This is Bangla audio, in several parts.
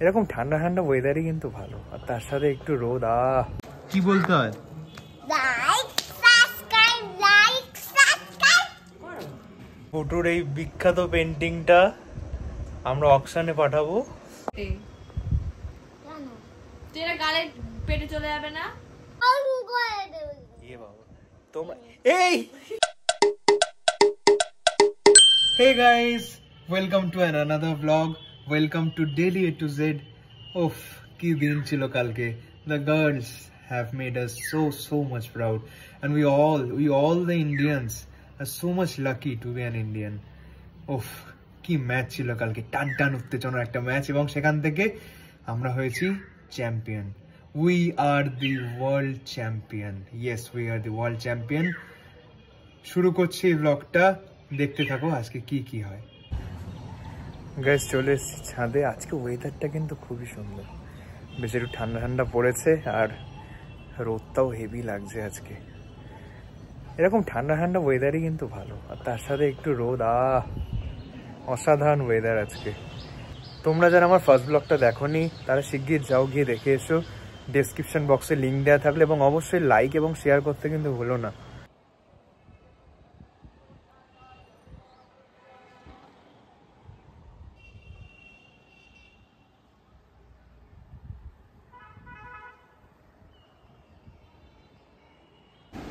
এরকম ঠান্ডা ঠান্ডা ওয়েদারই কিন্তু ভালো, আর তার সাথে একটু রোদ। কি বলতে হয়? ফুটুর এই বিখ্যাত পেন্টিংটা আমরা অকশনে পাঠাবো। গালে পেটে চলে যাবে না? তোমরা এই Hey guys, welcome to another vlog. Welcome to Daily A to Z. Oof, ki din chilo kalke. The girls have made us so much proud, and we all the Indians are so much lucky to be an Indian. Oof, ki match chilo kalke. Tan uttechona ekta match ebong sekhan theke amra hoyechi champion. We are the world champion. Yes, we are the world champion. শুরু করছি এই ব্লগটা, দেখতে থাকো আজকে কি কি হয়। গাইস চলে এসেছি ছাদে। আজকে ওয়েদারটা কিন্তু খুবই সুন্দর, বেশ একটু ঠান্ডা ঠান্ডা পড়েছে আর রোদটাও হেভি লাগছে আজকে। এরকম ঠান্ডা ঠান্ডা ওয়েদারই কিন্তু ভালো, আর তার সাথে একটু রোদ। অসাধারণ ওয়েদার আজকে। তোমরা যারা আমার ফার্স্ট ব্লগটা দেখোনি তারা শিগগির যাও, গিয়ে দেখে এসো। ডেসক্রিপশন বক্সে লিঙ্ক দেওয়া থাকলে, এবং অবশ্যই লাইক এবং শেয়ার করতে কিন্তু ভুলো না।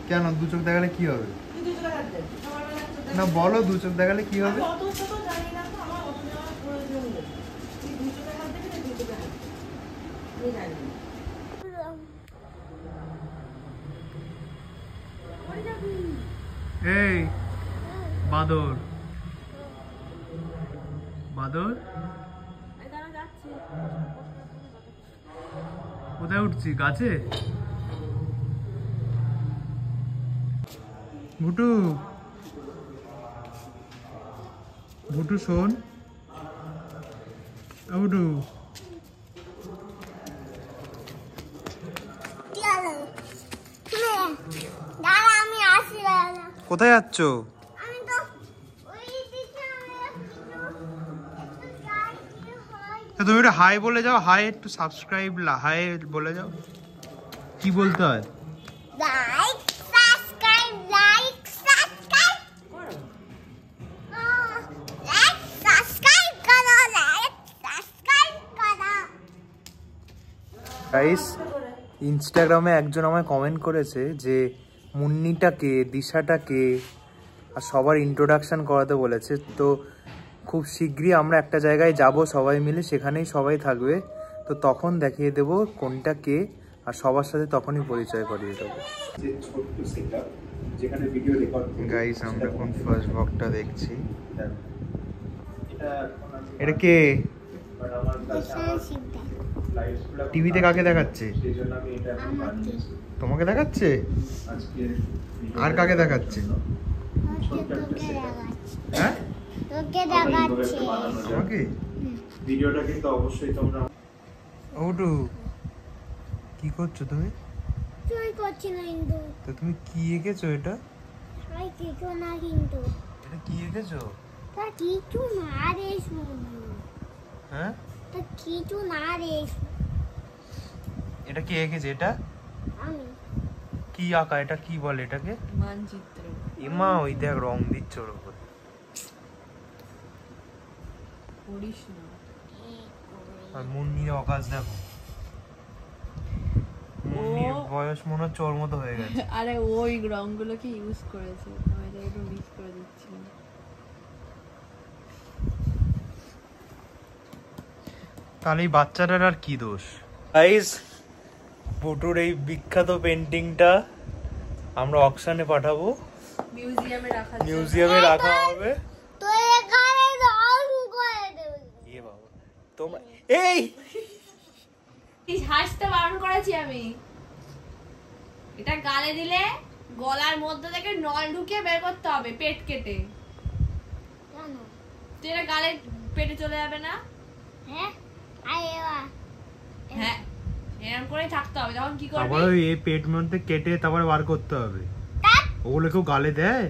কেন দু চোখ দেখালে কি হবে? না বলো, দু চোখ দেখালে কি হবে? এই বাদর বাদর কোথায় উঠছি? গাছে? ভুটু ভুটু শোন, ভুটু কোথায় যাচ্ছ? তুমি একটা হাই বলে যাও। হাই, একটু সাবস্ক্রাইব হাই বলে যাও। কি বলতে হয়? গাইস, ইনস্টাগ্রামে একজন আমায় কমেন্ট করেছে যে মুন্নিটাকে, দিশাটাকে আর সবার ইন্ট্রোডাকশন করাতে বলেছে। তো খুব শীঘ্রই আমরা একটা জায়গায় যাব সবাই মিলে, সেখানেই সবাই থাকবে। তো তখন দেখিয়ে দেব কোনটা কে, আর সবার সাথে তখনই পরিচয় করিয়ে দেবো। গাইস, আমরা এখন ফার্স্ট ব্লগটা দেখছি। এটা কে? টিভিতে কাকে দেখাচ্ছে? তোমাকে দেখাচ্ছে? আর কাকে দেখাচ্ছে? হ্যাঁ, তোকে দেখাচ্ছে। আমাকে? ভিডিওটা কিন্তু অবশ্যই তোমরা। ওটু, কি করছো তুমি? তুই করছিস না কিন্তু। তো তুমি কি এঁকেছো এটা? আমি কিছু না কিন্তু। এটা কি এঁকেছো? তা কিছু না রে শুধু। হ্যাঁ? তা কিছু না রে। এটা কি এঁকেছে? এটা আমি। কি আঁকা? এটা কি বলে এটাকে? মানচিত্র। ইমা, ওই দেখ রং দিচ্ছে ওর উপর। পড়িস না। আর মুন্নির আকাশ দেখো। মুন্নির বয়স মনে হচ্ছে ওর মতো হয়ে গেছে। আরে ওই রংগুলোকে ইউজ করেছে, আমি এটা একটু মিক্স করে দিচ্ছি। তাহলে এই বাচ্চাটার আর কি দোষ? গাইস, ফুটুর এই বিখ্যাত পেন্টিংটা আমরা অকশনে পাঠাবো, মিউজিয়ামে রাখা হবে। তো এখানে রং করে দেব। এ বাবা, তোমরা এই হাসতে বারণ করেছি আমি। এটা গালে দিলে গলার মধ্যে থেকে নল ঢুকিয়ে বের করতে হবে, পেট কেটে। কেন? তো এটা গালে পেটে চলে যাবে না? হ্যাঁ, হ্যাঁ, এরকম করে থাকতে হবে। তখন কি করবে? তারপর এই পেট মধ্যে কেটে তারপর বার করতে হবে। ওগুলো কেউ গালে দেয়?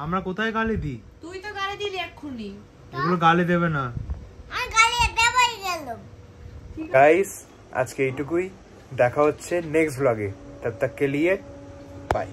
আমরা কোথায় গালে দিই? তুই তো গালে দিলি। দি এক্ষুনি। এগুলো গালে দেবে না। আর গালে দেবই গেল। গাইস আজকে এইটুকুই, দেখা হচ্ছে নেক্সট ব্লগে, তব তক কে লিয়ে বাই।